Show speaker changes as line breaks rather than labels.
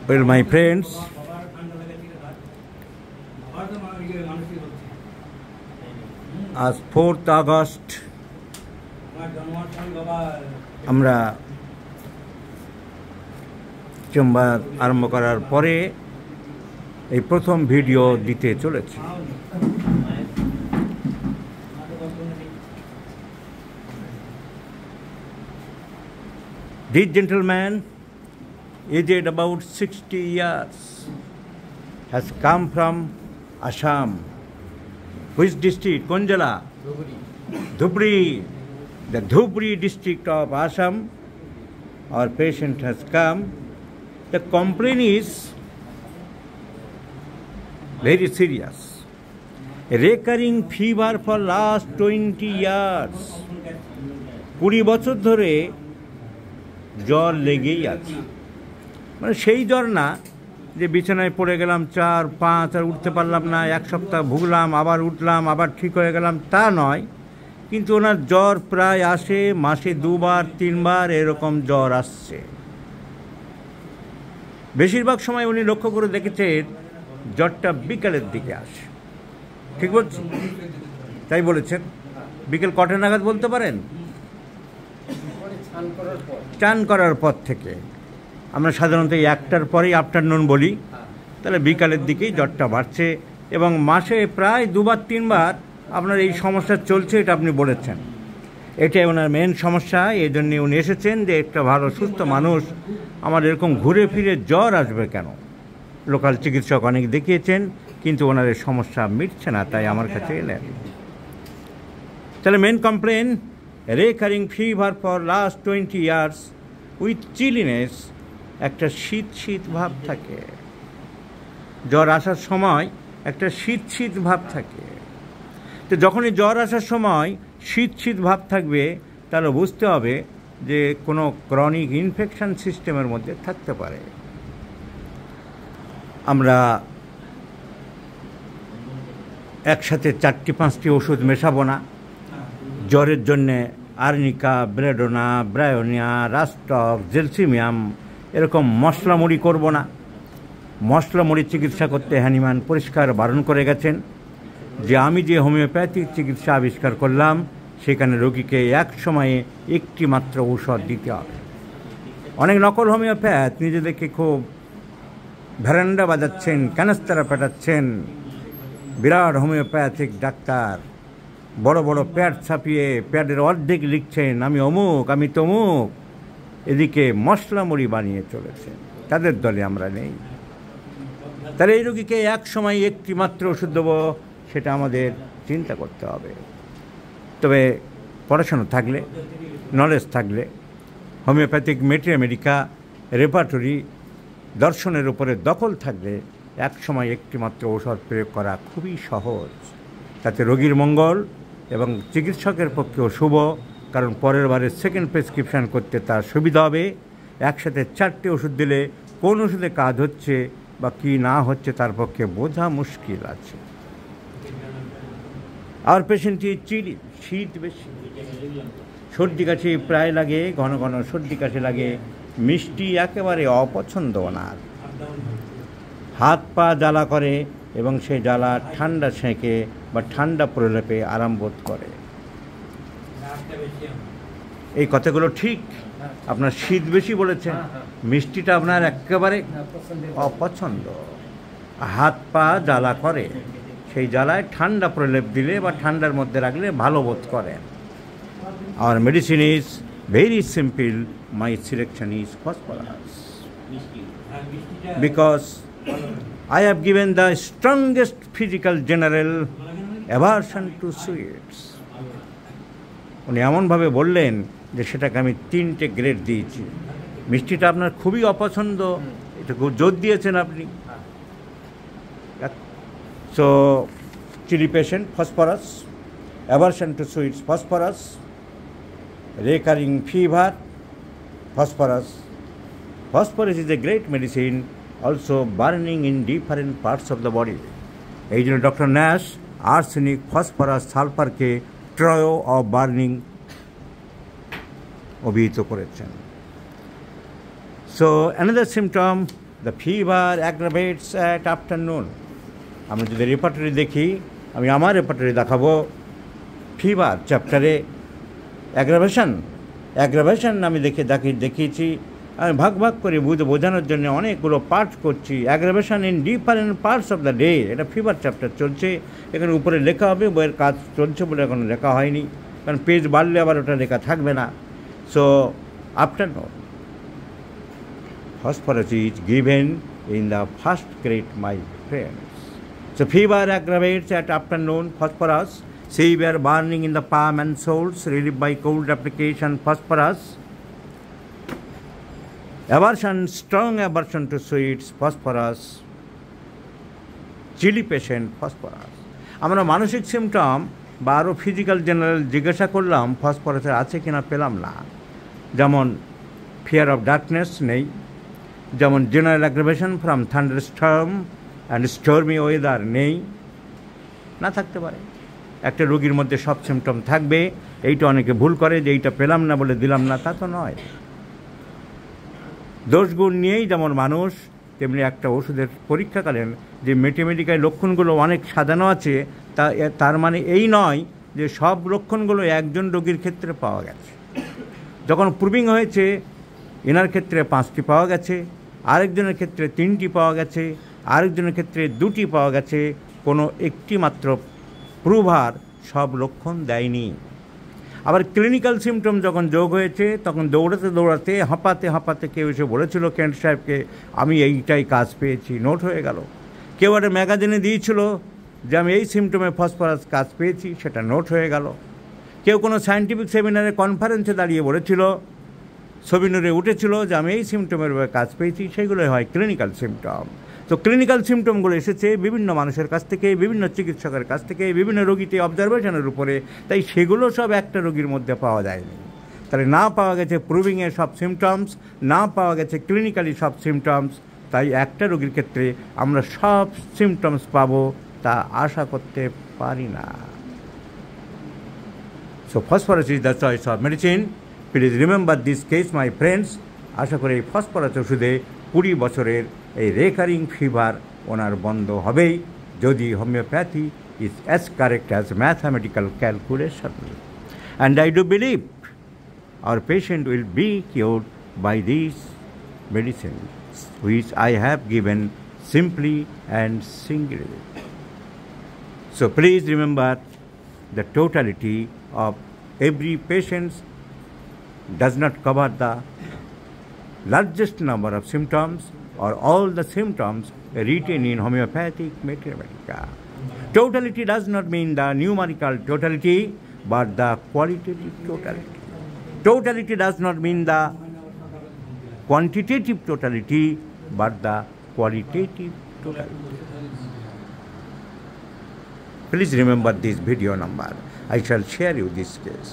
Well, my friends, as 4th August আমরা chamber আরম্ভ করার পরে এই প্রথম ভিডিও দিতে চলেছি। This gentleman, aged about 60 years, has come from Assam. Which district? Konjala? Dhubri. The Dhubri district of Assam. Our patient has come. The complaint is very serious. A recurring fever for last 20 years. 20 বছর ধরে জ্বর লেগেই আছে। মানে সেই জ্বর না যে বিছানায় পড়ে গেলাম 4-5 আর উঠতে পারলাম না, এক সপ্তাহ ভুগলাম, আবার উঠলাম, আবার ঠিক হয়ে গেলাম, তা নয়। কিন্তু ওনার জ্বর প্রায় আসে মাসে 2বার 3বার এরকম জ্বর আসছে। বেশিরভাগ সময় উনি লক্ষ্য করে দেখেছেন জ্বরটা বিকালের দিকে আসে। ঠিক বলছি? তাই বলেছেন। বিকেল কটা নাগাদ বলতে পারেন? চান করার পর থেকে। আমরা সাধারণত 1টার পরেই আফটারনুন বলি, তাহলে বিকালের দিকেই জ্বরটা বাড়ছে এবং মাসে প্রায় 2বার 3বার আপনার এই সমস্যা চলছে, এটা আপনি বলেছেন। এটাই ওনার মেন সমস্যা। এই জন্যে উনি এসেছেন যে একটা ভালো সুস্থ মানুষ, আমার এরকম ঘুরে ফিরে জ্বর আসবে কেন? লোকাল চিকিৎসক অনেক দেখিয়েছেন, কিন্তু ওনার এই সমস্যা মিটছে না, তাই আমার কাছে এলেন। তাহলে main complain, recurring fever for last 20 years with chiliness, একটা শীত শীত ভাব থাকে। জ্বর আসার সময় একটা শীত শীত ভাব থাকে। তো যখনই জ্বর আসার সময় শীত শীত ভাব থাকবে, তাহলে বুঝতে হবে যে কোনো ক্রনিক ইনফেকশন সিস্টেমের মধ্যে থাকতে পারে। আমরা একসাথে 4-5টি ওষুধ মেশাবো না। জ্বরের জন্যে আর্নিকা, ব্রেডোনা, ব্রায়োনিয়া, রাস্টক, জেলসিমিয়াম এরকম মশলা মুড়ি করব না। মশলা মুড়ি চিকিৎসা করতে হ্যানিম্যান পরিষ্কার বারণ করে গেছেন যে আমি যে হোমিওপ্যাথিক চিকিৎসা আবিষ্কার করলাম সেখানে রোগীকে এক সময়ে একটি মাত্র ঔষধ দিতে হবে। অনেক নকল হোমিওপ্যাথ নিজেদেরকে খুব ভ্যারান্ডা বাজাচ্ছেন, ক্যানাস্তারা পেটাচ্ছেন, বিরাট হোমিওপ্যাথিক ডাক্তার, বড় বড় প্যাড ছাপিয়ে প্যাডের অর্ধেক লিখছেন আমি অমুক, আমি তমুক, এদিকে মশলা মুড়ি বানিয়ে চলেছে। তাদের দলে আমরা নেই। তাহলে এই রোগীকে এক সময় একটি মাত্র ওষুধ দেবো, সেটা আমাদের চিন্তা করতে হবে। তবে পড়াশোনা থাকলে, নলেজ থাকলে, হোমিওপ্যাথিক মেটেরিয়া রেপার্টরি দর্শনের উপরে দখল থাকলে এক সময় একটি মাত্র ঔষধ প্রয়োগ করা খুবই সহজ। তাতে রোগীর মঙ্গল এবং চিকিৎসকের পক্ষেও শুভ, কারণ পরের বারে সেকেন্ড প্রেসক্রিপশান করতে তার সুবিধা হবে। একসাথে 4টে ওষুধ দিলে কোন ওষুধে কাজ হচ্ছে বা কি না হচ্ছে তার পক্ষে বোঝা মুশকিল আছে। আর পেশেন্টটি চিলি, শীত বেশি, সর্দি কাশি প্রায় লাগে, ঘন ঘন সর্দি কাশি লাগে, মিষ্টি একেবারে অপছন্দ ওনার, হাত পা জ্বালা করে এবং সেই জ্বালা ঠান্ডা সেঁকে বা ঠান্ডা প্রলেপে আরাম বোধ করে। এই কথাগুলো ঠিক। আপনার শীত বেশি বলেছেন, মিষ্টিটা আপনার একেবারে অপছন্দ, হাত পা জ্বালা করে, সেই জ্বালায় ঠান্ডা প্রলেপ দিলে বা ঠান্ডার মধ্যে রাখলে ভালো বোধ করেন। আর medicine is very simple, my selection is phosphorus, because I have given the strongest physical general aversion to sweets. উনি এমনভাবে বললেন যে সেটাকে আমি 3টে গ্রেড দিয়েছি। মিষ্টিটা আপনার খুবই অপছন্দ, এটা খুব জোর দিয়েছেন আপনি। So chilli patient phosphorus, aversion to sweets phosphorus, recurring fever phosphorus. Phosphorus is a great medicine, also burning in different parts of the body. এই জন্য ডক্টর ন্যাশ আর্সেনিক, ফসফরাস, সালফারকে ট্রয়ো অফ বার্নিং অভিহিত করেছেন। So another symptom, the fever aggravates at afternoon. আমরা যদি repertory দেখি, আমি আমার রেপার্টরি দেখাবো, ফিভার চ্যাপ্টারে অ্যাগ্রাভেশন আমি দেখিয়েছি। আমি ভাগ ভাগ করে বোঝানোর জন্য অনেকগুলো পার্ট করছি। Aggravation in different parts of the day, এটা ফিভার চ্যাপ্টার চলছে। এখানে উপরে লেখা হবে, বইয়ের কাজ চলছে বলে এখনো লেখা হয়নি, কারণ পেজ বাড়লে আবার ওটা লেখা থাকবে না। So afternoon, phosphorus is given in the first grade, my friends. So fever aggravates at afternoon, phosphorus. Severe burning in the palm and soles, relieved by cold application, phosphorus. Aversion, strong aversion to sweets, phosphorus. Chilly patient, phosphorus. আমরা মানসিক symptom বা আরও physical general জিজ্ঞাসা করলাম, ফসফরাসের আছে কিনা পেলাম না। যেমন ফিয়ার অফ ডার্কনেস নেই, যেমন general aggravation from thunderstorm and stormy weather নেই, না থাকতে পারে। একটা রোগীর মধ্যে সব সিমটম থাকবে, এইটা অনেকে ভুল করে যে এইটা পেলাম না বলে দিলাম না, তা তো নয়। দোষগুণ নিয়েই যেমন মানুষ, তেমনি একটা ওষুধের পরীক্ষাকালীন যে ম্যাথমেটিক্যাল লক্ষণগুলো অনেক সাজানো আছে, তার মানে এই নয় যে সব লক্ষণগুলো একজন রোগীর ক্ষেত্রে পাওয়া গেছে। যখন প্রুভিং হয়েছে এনার ক্ষেত্রে 5টি পাওয়া গেছে, আরেকজনের ক্ষেত্রে 3টি পাওয়া গেছে, আরেকজনের ক্ষেত্রে 2টি পাওয়া গেছে, কোনো একটি মাত্র প্রুভার সব লক্ষণ দেয়নি। আবার ক্লিনিক্যাল সিমটম যখন যোগ হয়েছে, তখন দৌড়াতে হাঁপাতে কেউ এসে বলেছিল কেন্ট সাহেবকে, আমি এইটাই কাজ পেয়েছি, নোট হয়ে গেল। কেউ একটা ম্যাগাজিনে দিয়েছিল যে আমি এই সিমটমে ফসফরাস কাজ পেয়েছি, সেটা নোট হয়ে গেল। কেউ কোনো সায়েন্টিফিক সেমিনারে কনফারেন্সে দাঁড়িয়ে বলেছিল, সবিনরে উঠেছিল যে আমি এই সিমটমের কাজ পেয়েছি, সেইগুলোই হয় ক্লিনিক্যাল সিমটম। তো ক্লিনিক্যাল সিমটমগুলো এসেছে বিভিন্ন মানুষের কাছ থেকে, বিভিন্ন চিকিৎসকের কাছ থেকে, বিভিন্ন রোগীতে অবজারভেশনের উপরে, তাই সেগুলো সব একটা রোগীর মধ্যে পাওয়া যায়নি। তাহলে না পাওয়া গেছে প্রুভিংয়ের সব সিমটমস, না পাওয়া গেছে ক্লিনিক্যালি সব সিমটমস, তাই একটা রোগীর ক্ষেত্রে আমরা সব সিমটমস পাবো তা আশা করতে পারি না। So phosphorus is the choice of medicine. Please remember this case, my friends. আশা করি এই ফসফরাস ওষুধে 20 বছরের এই রেকারিং ফিভার ওনার বন্ধ হবেই, যদি homeopathy is as correct as mathematical calculation. And I do believe our patient will be cured by these medicines, which I have given simply and singly. So please remember, the totality of every patient does not cover the largest number of symptoms or all the symptoms written in homeopathic mathematica. Totality does not mean the numerical totality, but the qualitative totality. Totality does not mean the quantitative totality, but the qualitative totality. Please remember this video number. I shall share you this case.